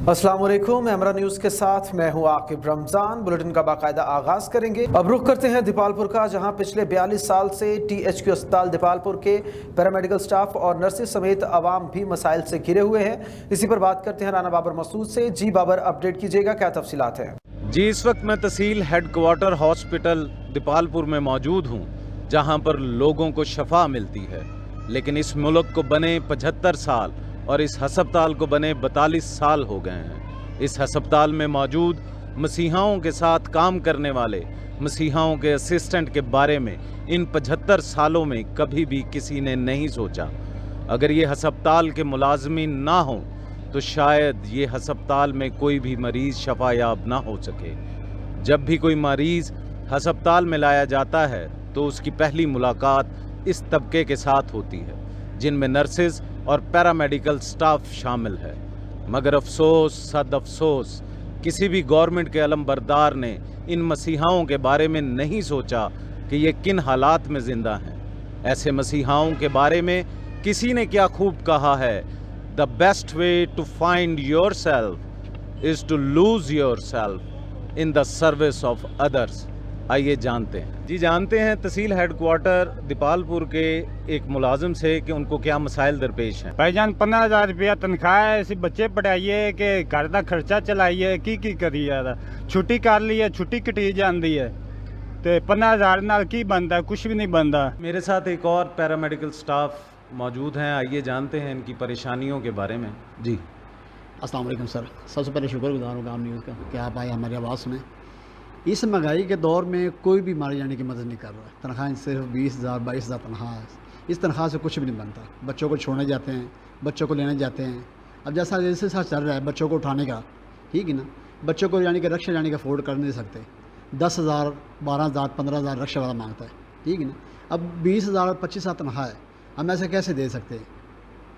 अस्सलाम वालेकुम, एमरा न्यूज़ के साथ मैं हूं आकिब रमज़ान। बुलेटिन का बाकायदा आगाज़ करेंगे। अब रुख करते हैं दीपालपुर का, जहां पिछले 42 साल से THQ अस्पताल दीपालपुर के पैरामेडिकल स्टाफ और नर्सेज समेत अवाम भी मसाइल से घिरे हुए हैं। इसी पर बात करते हैं राना बाबर मसूद से। जी बाबर, अपडेट कीजिएगा, क्या तफसीलात हैं? जी, इस वक्त मैं तहसील हेडक्वार्टर हॉस्पिटल दीपालपुर में मौजूद हूँ, जहाँ पर लोगों को शफा मिलती है। लेकिन इस मुल्क को बने 75 साल और इस हस्पताल को बने 42 साल हो गए हैं। इस हस्पताल में मौजूद मसीहाओं के साथ काम करने वाले मसीहाओं के असिस्टेंट के बारे में इन 75 सालों में कभी भी किसी ने नहीं सोचा। अगर ये हस्पताल के मुलाजमीन ना हों तो शायद ये हस्पताल में कोई भी मरीज़ शफायाब ना हो सके। जब भी कोई मरीज़ हस्पताल में लाया जाता है तो उसकी पहली मुलाकात इस तबके के साथ होती है, जिनमें नर्सेज और पैरामेडिकल स्टाफ शामिल है। मगर अफसोस सद अफसोस, किसी भी गवर्नमेंट के अलमबरदार ने इन मसीहाओं के बारे में नहीं सोचा कि ये किन हालात में ज़िंदा हैं। ऐसे मसीहाओं के बारे में किसी ने क्या खूब कहा है, the best way to find yourself is to lose yourself in the service of others. आइए जानते हैं। जी, जानते हैं तहसील हेडक्वार्टर दीपालपुर के एक मुलाजिम से कि उनको क्या मसाइल दरपेश हैं। भाईजान 15,000 रुपया तनख्वाह है, इसी बच्चे पढ़ाइए कि घर का खर्चा चलाइए, की करिए। छुट्टी कर ली है, छुट्टी कटी जाती है तो 15,000 नाल की बनता है, कुछ भी नहीं बनता। मेरे साथ एक और पैरामेडिकल स्टाफ मौजूद हैं, आइए जानते हैं इनकी परेशानियों के बारे में। जी, अस्सलाम वालेकुम सर। सबसे पहले शुक्रगुजार हूँ न्यूज़ का कि आप आए हमारी आवाज़ सुने। इस महंगाई के दौर में कोई भी मारे जाने की मदद नहीं कर रहा है। तनख्वाह सिर्फ 20,000 22,000 तनख्वाह है। इस तनख्वाह से कुछ भी नहीं बनता। बच्चों को छोड़ने जाते हैं, बच्चों को लेने जाते हैं। अब जैसे साथ चल रहा है बच्चों को उठाने का, ठीक है ना, बच्चों को यानी कि रक्षा जाने का अफोर्ड कर नहीं सकते। 10,000 12,000 15,000 रक्षा वाला मांगता है, ठीक है ना। अब 20,000 25,000 तनख्वाह है, हम ऐसे कैसे दे सकते हैं?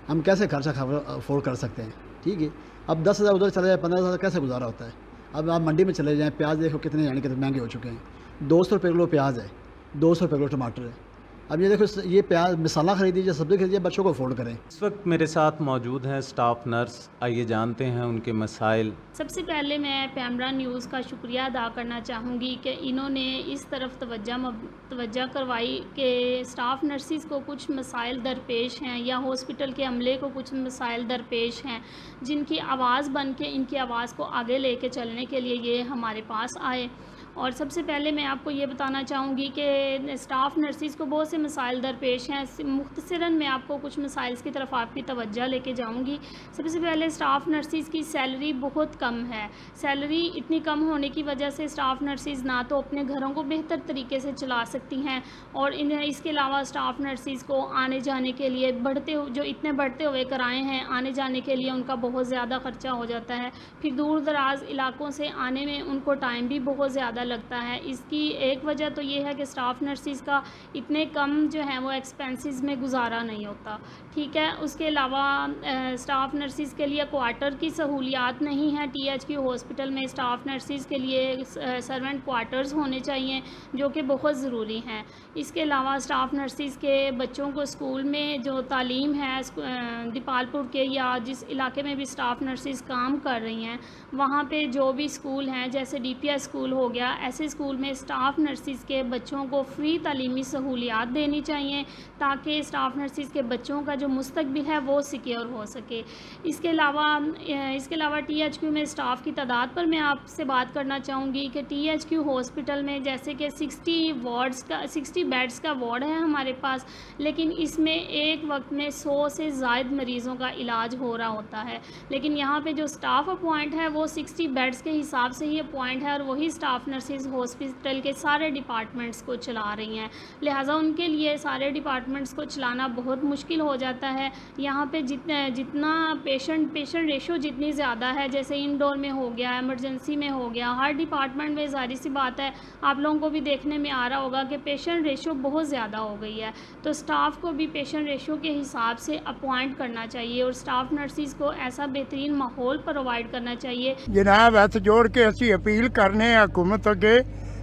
हम कैसे खर्चा अफोर्ड कर सकते हैं? ठीक है, अब 10,000 उधर चले जाए, 15,000 कैसे गुजारा होता है? अब आप मंडी में चले जाएं, प्याज देखो कितने यानी कितने महंगे हो चुके हैं। 200 रुपये किलो प्याज है, 200 रुपये किलो टमाटर है। अब ये देखो, ये प्याज मसाला खरीदिए, सब्ज़ी खरीदिए, बच्चों को अफोर्ड करें। इस वक्त मेरे साथ मौजूद हैं स्टाफ नर्स, आइए जानते हैं उनके मसाइल। सबसे पहले मैं पैमरा न्यूज़ का शुक्रिया अदा करना चाहूँगी कि इन्होंने इस तरफ तवज्जो करवाई कि स्टाफ नर्सिस को कुछ मसाइल दरपेश हैं या हॉस्पिटल के अमले को कुछ मसाइल दरपेश हैं, जिनकी आवाज़ बन के इनकी आवाज़ को आगे लेके चलने के लिए ये हमारे पास आए। और सबसे पहले मैं आपको ये बताना चाहूँगी कि स्टाफ नर्सिस को बहुत से मसाइल दरपेश हैं। मुख्तसरन मैं आपको कुछ मसाइल की तरफ आपकी तवज्जो लेके जाऊँगी। सबसे पहले स्टाफ नर्सिस की सैलरी बहुत कम है। सैलरी इतनी कम होने की वजह से स्टाफ नर्सिस ना तो अपने घरों को बेहतर तरीके से चला सकती हैं, और इसके अलावा स्टाफ नर्सिस को आने जाने के लिए इतने बढ़ते हुए किराए हैं, आने जाने के लिए उनका बहुत ज़्यादा ख़र्चा हो जाता है। फिर दूर दराज इलाकों से आने में उनको टाइम भी बहुत ज़्यादा लगता है। इसकी एक वजह तो ये है कि स्टाफ नर्सिस का इतने कम जो है वो एक्सपेंसेस में गुजारा नहीं होता, ठीक है। उसके अलावा स्टाफ नर्सिस के लिए क्वार्टर की सहूलियात नहीं है। THQ हॉस्पिटल में स्टाफ नर्सिस के लिए सर्वेंट क्वार्टर्स होने चाहिए, जो कि बहुत ज़रूरी हैं। इसके अलावा स्टाफ नर्सिस के बच्चों को स्कूल में जो तालीम है दीपालपुर के या जिस इलाके में भी स्टाफ नर्सिस काम कर रही हैं, वहाँ पे जो भी स्कूल हैं, जैसे DPS स्कूल हो गया, ऐसे स्कूल में स्टाफ नर्सिस के बच्चों को फ्री तालीमी सहूलियात देनी चाहिए, ताकि स्टाफ नर्सिस के बच्चों का जो मुस्तकबिल है वो सिक्योर हो सके। इसके अलावा THQ में स्टाफ की तादाद पर मैं आपसे बात करना चाहूँगी कि THQ हॉस्पिटल में जैसे कि 60 बेड्स का वार्ड है हमारे पास, लेकिन इसमें एक वक्त में 100 से ज़ायद मरीज़ों का इलाज हो रहा होता है। लेकिन यहाँ पे जो स्टाफ अपॉइंट है वो 60 बेड्स के हिसाब से ही अपॉइंट है, और वही स्टाफ नर्सिस हॉस्पिटल के सारे डिपार्टमेंट्स को चला रही हैं। लिहाजा उनके लिए सारे डिपार्टमेंट्स को चलाना बहुत मुश्किल हो जाता है। यहाँ पे जितना पेशेंट रेशो जितनी ज़्यादा है, जैसे इंडोर में हो गया, एमरजेंसी में हो गया, हर डिपार्टमेंट में ज़ाहिर सी बात है आप लोगों को भी देखने में आ रहा होगा कि पेशेंट रेशो बहुत ज़्यादा हो गई है। तो स्टाफ को भी पेशेंट रेशो के हिसाब से अपॉइंट करना चाहिए और स्टाफ नर्सिस को ऐसा बेहतरीन माहौल प्रोवाइड करना चाहिए। जनाब, हथ जोड़ के असी अपील करने हुकूमत अगे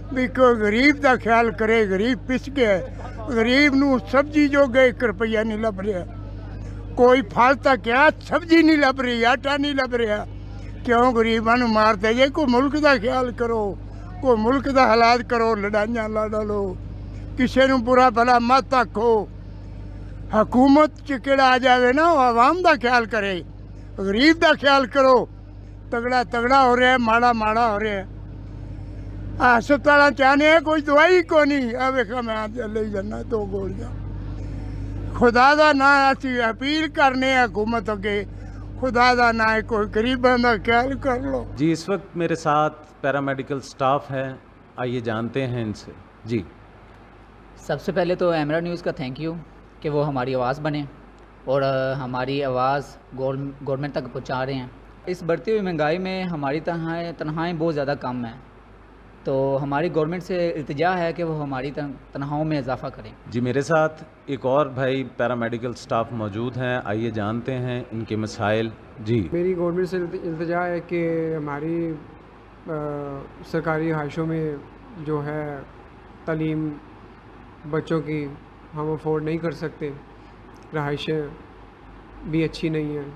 भी कोई गरीब का ख्याल करे। गरीब पिस गया, गरीब नूं सब्जी जो गए 1 रुपया नहीं लभ रहा, कोई फल तक क्या सब्जी नहीं लभ रही, आटा नहीं लभ रहा। क्यों गरीबां नूं मारते जे? कोई मुल्क दा ख्याल करो, कोई मुल्क दा हालात करो, लड़ाइयां लड़ लो, किसी नूं बुरा भला मत आखो। हुकूमत च किहड़ा आ जावे ना, वो आवाम दा ख्याल करे, गरीब दा ख्याल करो। तगड़ा तगड़ा हो रहा है, माड़ा माड़ा हो रहा है। हस्पताल चाहने कोई दवाई को नहीं। आ वेखा मैं ले जाना 2 गोलियां। खुदा दा ना असी अपील करने हुकूमत अगे, खुदा दा ना है, कोई गरीबां दा ख्याल कर लो। जी, इस वक्त मेरे साथ पैरामेडिकल स्टाफ है, आइए जानते हैं इनसे। जी, सबसे पहले तो एमरा न्यूज़ का थैंक यू कि वो हमारी आवाज़ बने और हमारी आवाज़ गवर्नमेंट तक पहुंचा रहे हैं। इस बढ़ती हुई महंगाई में हमारी तनख्वाहें बहुत ज़्यादा कम हैं, तो हमारी गवर्नमेंट से इल्तिजा है कि वो हमारी तनख्वाहों में इजाफा करें। जी, मेरे साथ एक और भाई पैरामेडिकल स्टाफ मौजूद हैं, आइए जानते हैं इनके मसाइल। जी, मेरी गवर्नमेंट से इल्तिजा है कि हमारी सरकारी हाइशों में जो है तालीम बच्चों की हम अफोर्ड नहीं कर सकते, रहाइशें भी अच्छी नहीं हैं,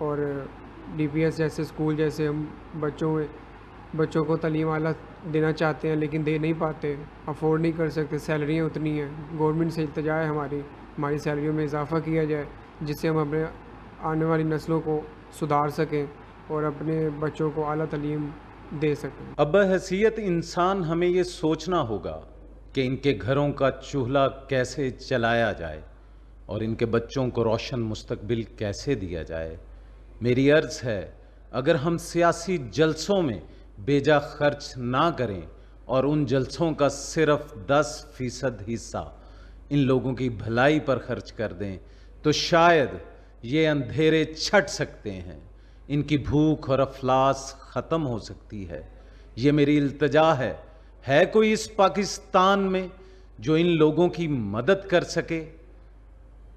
और DPS जैसे स्कूल जैसे हम बच्चों को तालीम आला देना चाहते हैं लेकिन दे नहीं पाते, अफोर्ड नहीं कर सकते, सैलरियाँ उतनी हैं। गवर्नमेंट से इल्तिजा है हमारी सैलरियों में इजाफ़ा किया जाए, जिससे हम अपने आने वाली नस्लों को सुधार सकें और अपने बच्चों को आला तालीम दे सकें। अब बहैसियत इंसान हमें ये सोचना होगा कि इनके घरों का चूल्हा कैसे चलाया जाए और इनके बच्चों को रोशन मुस्तकबिल कैसे दिया जाए। मेरी अर्ज़ है, अगर हम सियासी जलसों में बेजा खर्च ना करें और उन जलसों का सिर्फ 10% हिस्सा इन लोगों की भलाई पर खर्च कर दें, तो शायद ये अंधेरे छट सकते हैं, इनकी भूख और अफलास ख़त्म हो सकती है। ये मेरी इल्तिजा है कोई इस पाकिस्तान में जो इन लोगों की मदद कर सके?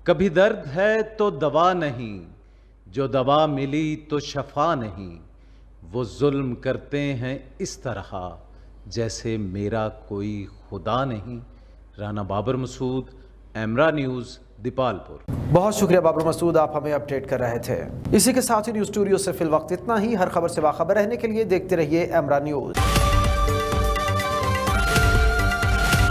कभी दर्द है तो दवा नहीं, जो दवा मिली तो शफा नहीं, वो जुल्म करते हैं इस तरह जैसे मेरा कोई खुदा नहीं। राना बाबर मसूद, एमरा न्यूज़, दीपालपुर। बहुत शुक्रिया बाबर मसूद, आप हमें अपडेट कर रहे थे। इसी के साथ ही न्यूज़ स्टूडियो से फिल वक्त इतना ही। हर खबर से बाखबर रहने के लिए देखते रहिए एमरा न्यूज़।